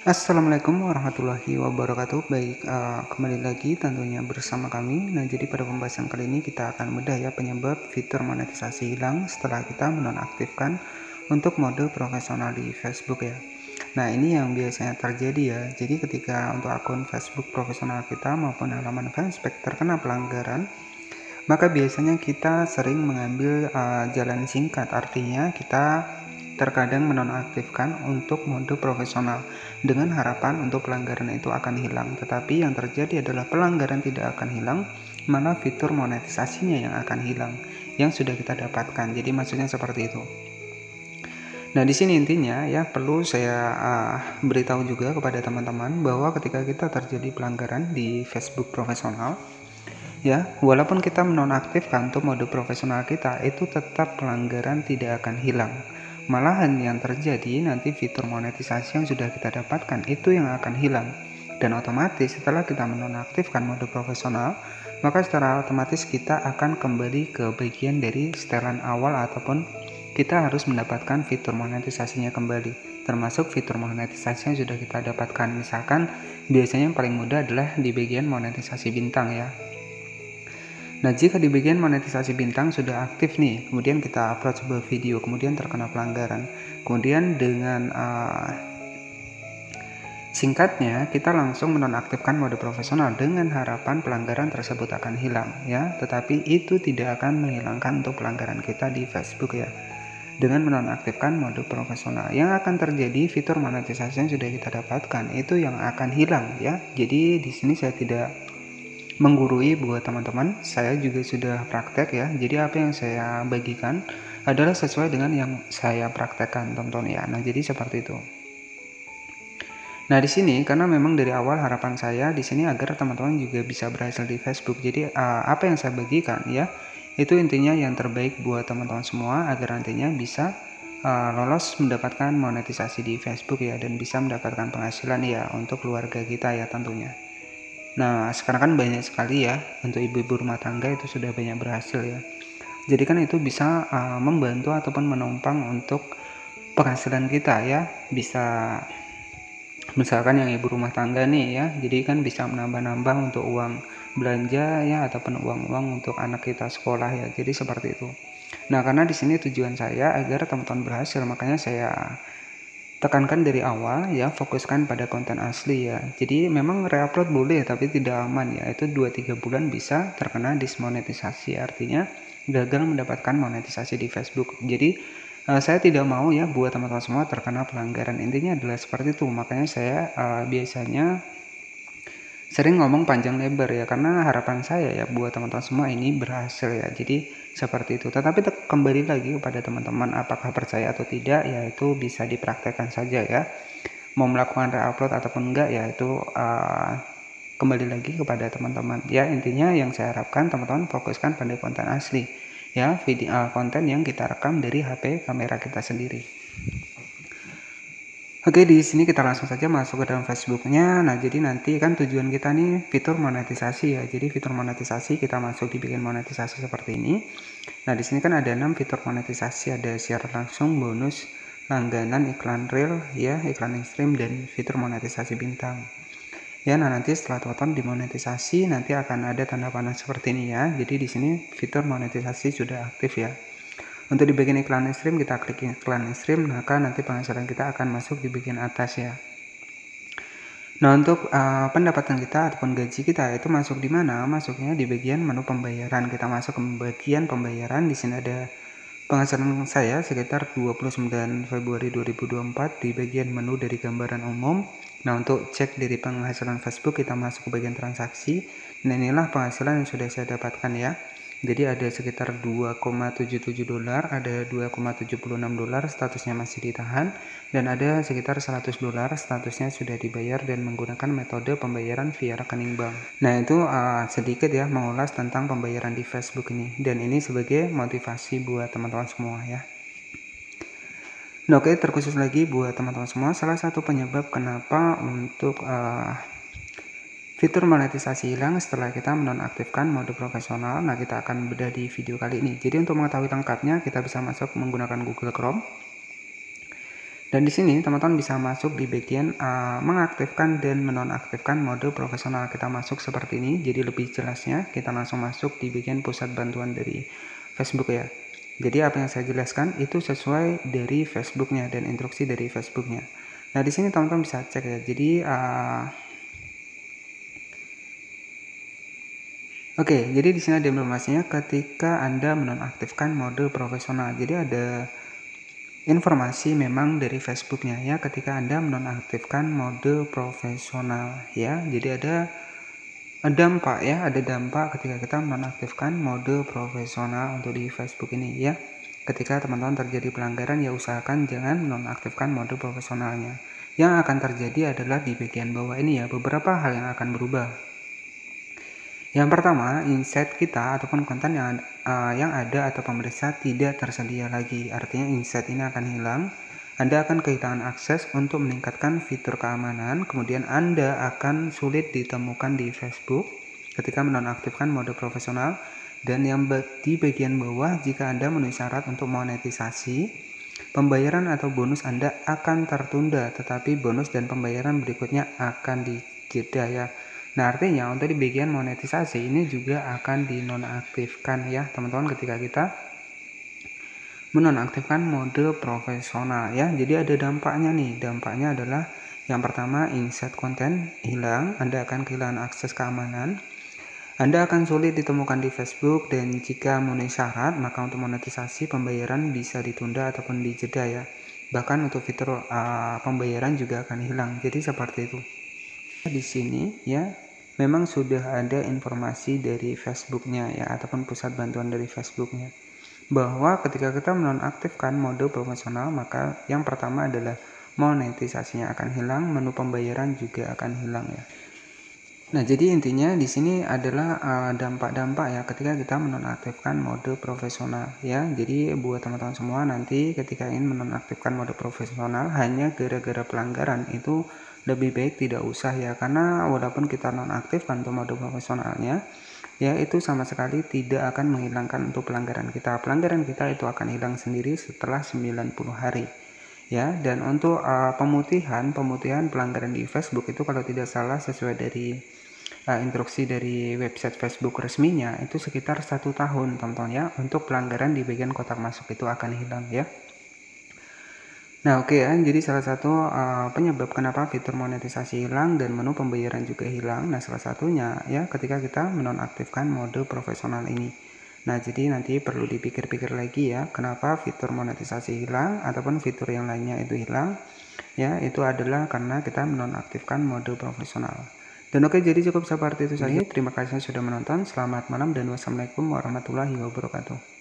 Assalamualaikum warahmatullahi wabarakatuh. Baik, kembali lagi tentunya bersama kami. Nah, jadi pada pembahasan kali ini kita akan bedah ya penyebab fitur monetisasi hilang setelah kita menonaktifkan untuk mode profesional di Facebook ya. Nah, ini yang biasanya terjadi ya. Jadi ketika untuk akun Facebook profesional kita maupun halaman fanspage terkena pelanggaran, maka biasanya kita sering mengambil jalan singkat, artinya kita terkadang menonaktifkan untuk mode profesional dengan harapan untuk pelanggaran itu akan hilang. Tetapi yang terjadi adalah pelanggaran tidak akan hilang, malah fitur monetisasinya yang akan hilang yang sudah kita dapatkan. Jadi maksudnya seperti itu. Nah, di sini intinya ya perlu saya beritahu juga kepada teman-teman bahwa ketika kita terjadi pelanggaran di Facebook profesional, ya, walaupun kita menonaktifkan untuk mode profesional kita, itu tetap pelanggaran tidak akan hilang. Malahan yang terjadi nanti fitur monetisasi yang sudah kita dapatkan itu yang akan hilang. Dan otomatis setelah kita menonaktifkan mode profesional, maka secara otomatis kita akan kembali ke bagian dari setelan awal ataupun kita harus mendapatkan fitur monetisasinya kembali. Termasuk fitur monetisasi yang sudah kita dapatkan. Misalkan biasanya yang paling mudah adalah di bagian monetisasi bintang ya. Nah, jika di bagian monetisasi bintang sudah aktif nih, kemudian kita upload sebuah video, kemudian terkena pelanggaran, kemudian dengan singkatnya kita langsung menonaktifkan mode profesional dengan harapan pelanggaran tersebut akan hilang ya, tetapi itu tidak akan menghilangkan untuk pelanggaran kita di Facebook ya. Dengan menonaktifkan mode profesional, yang akan terjadi fitur monetisasi yang sudah kita dapatkan itu yang akan hilang ya. Jadi di sini saya tidak menggurui buat teman-teman, saya juga sudah praktek ya. Jadi apa yang saya bagikan adalah sesuai dengan yang saya praktekkan tonton ya. Nah, jadi seperti itu. Nah, di sini karena memang dari awal harapan saya di sini agar teman-teman juga bisa berhasil di Facebook. Jadi apa yang saya bagikan ya, itu intinya yang terbaik buat teman-teman semua agar nantinya bisa lolos mendapatkan monetisasi di Facebook ya, dan bisa mendapatkan penghasilan ya untuk keluarga kita ya tentunya. Nah, sekarang kan banyak sekali ya untuk ibu-ibu rumah tangga itu sudah banyak berhasil ya. Jadi kan itu bisa membantu ataupun menopang untuk penghasilan kita ya. Bisa misalkan yang ibu rumah tangga nih ya, jadi kan bisa menambah-nambah untuk uang belanja ya, ataupun uang-uang untuk anak kita sekolah ya. Jadi seperti itu. Nah, karena di sini tujuan saya agar teman-teman berhasil, makanya saya tekankan dari awal ya, fokuskan pada konten asli ya. Jadi memang reupload boleh tapi tidak aman ya, itu 2-3 bulan bisa terkena dismonetisasi, artinya gagal mendapatkan monetisasi di Facebook. Jadi saya tidak mau ya buat teman-teman semua terkena pelanggaran, intinya adalah seperti itu. Makanya saya biasanya sering ngomong panjang lebar ya, karena harapan saya ya buat teman-teman semua ini berhasil ya. Jadi seperti itu. Tetapi kembali lagi kepada teman-teman apakah percaya atau tidak ya, itu bisa dipraktekkan saja ya. Mau melakukan reupload ataupun enggak ya, itu kembali lagi kepada teman-teman ya. Intinya yang saya harapkan teman-teman fokuskan pada konten asli ya, video konten yang kita rekam dari HP kamera kita sendiri. Oke, di sini kita langsung saja masuk ke dalam Facebooknya. Nah, jadi nanti kan tujuan kita nih fitur monetisasi ya. Jadi fitur monetisasi kita masuk di bagian monetisasi seperti ini. Nah, di sini kan ada 6 fitur monetisasi, ada siaran langsung, bonus, langganan, iklan real ya, iklan stream, dan fitur monetisasi bintang. Ya, nah nanti setelah total dimonetisasi nanti akan ada tanda panah seperti ini ya. Jadi di sini fitur monetisasi sudah aktif ya. Untuk di bagian iklan stream kita klik iklan stream, maka nanti penghasilan kita akan masuk di bagian atas ya. Nah, untuk pendapatan kita ataupun gaji kita itu masuk di mana? Masuknya di bagian menu pembayaran. Kita masuk ke bagian pembayaran. Di sini ada penghasilan saya sekitar 29 Februari 2024 di bagian menu dari gambaran umum. Nah, untuk cek dari penghasilan Facebook kita masuk ke bagian transaksi. Nah, inilah penghasilan yang sudah saya dapatkan ya. Jadi ada sekitar 2,77 dolar, ada 2,76 dolar statusnya masih ditahan, dan ada sekitar 100 dolar statusnya sudah dibayar dan menggunakan metode pembayaran via rekening bank. Nah, itu sedikit ya mengulas tentang pembayaran di Facebook ini, dan ini sebagai motivasi buat teman-teman semua ya. Nah, oke, terkhusus lagi buat teman-teman semua, salah satu penyebab kenapa untuk fitur monetisasi hilang setelah kita menonaktifkan mode profesional. Nah, kita akan bedah di video kali ini. Jadi untuk mengetahui lengkapnya kita bisa masuk menggunakan Google Chrome. Dan di sini teman-teman bisa masuk di bagian mengaktifkan dan menonaktifkan mode profesional. Kita masuk seperti ini, jadi lebih jelasnya kita langsung masuk di bagian pusat bantuan dari Facebook ya. Jadi apa yang saya jelaskan itu sesuai dari Facebooknya dan instruksi dari Facebooknya. Nah di sini teman-teman bisa cek ya. Jadi oke, jadi di sini ada informasinya ketika Anda menonaktifkan mode profesional. Jadi ada informasi memang dari Facebooknya ya ketika Anda menonaktifkan mode profesional ya. Jadi ada dampak ya, ada dampak ketika kita menonaktifkan mode profesional untuk di Facebook ini ya. Ketika teman-teman terjadi pelanggaran ya usahakan jangan menonaktifkan mode profesionalnya. Yang akan terjadi adalah di bagian bawah ini ya, beberapa hal yang akan berubah. Yang pertama, insight kita ataupun konten yang ada atau pemeriksa tidak tersedia lagi. Artinya insight ini akan hilang. Anda akan kehilangan akses untuk meningkatkan fitur keamanan. Kemudian Anda akan sulit ditemukan di Facebook ketika menonaktifkan mode profesional. Dan yang di bagian bawah, jika Anda memenuhi syarat untuk monetisasi, pembayaran atau bonus Anda akan tertunda, tetapi bonus dan pembayaran berikutnya akan dijeda ya. Nah artinya untuk di bagian monetisasi ini juga akan dinonaktifkan ya teman-teman ketika kita menonaktifkan mode profesional ya. Jadi ada dampaknya nih, dampaknya adalah yang pertama insight konten hilang, Anda akan kehilangan akses keamanan, Anda akan sulit ditemukan di Facebook, dan jika memenuhi syarat maka untuk monetisasi pembayaran bisa ditunda ataupun dijeda ya. Bahkan untuk fitur pembayaran juga akan hilang. Jadi seperti itu. Di sini ya memang sudah ada informasi dari Facebooknya ya ataupun pusat bantuan dari Facebooknya bahwa ketika kita menonaktifkan mode profesional maka yang pertama adalah monetisasinya akan hilang, menu pembayaran juga akan hilang ya. Nah jadi intinya di sini adalah dampak-dampak ya ketika kita menonaktifkan mode profesional ya. Jadi buat teman-teman semua nanti ketika ingin menonaktifkan mode profesional hanya gara-gara pelanggaran itu lebih baik tidak usah ya, karena walaupun kita nonaktifkan untuk mode profesionalnya ya itu sama sekali tidak akan menghilangkan untuk pelanggaran kita. Pelanggaran kita itu akan hilang sendiri setelah 90 hari ya. Dan untuk pemutihan pelanggaran di Facebook itu kalau tidak salah sesuai dari instruksi dari website Facebook resminya itu sekitar 1 tahun teman-teman ya, untuk pelanggaran di bagian kotak masuk itu akan hilang ya. Nah oke ya, jadi salah satu penyebab kenapa fitur monetisasi hilang dan menu pembayaran juga hilang, nah salah satunya ya ketika kita menonaktifkan mode profesional ini. Nah jadi nanti perlu dipikir-pikir lagi ya kenapa fitur monetisasi hilang ataupun fitur yang lainnya itu hilang ya, itu adalah karena kita menonaktifkan mode profesional. Dan oke, jadi cukup seperti itu saja. Terima kasih sudah menonton, selamat malam dan wassalamualaikum warahmatullahi wabarakatuh.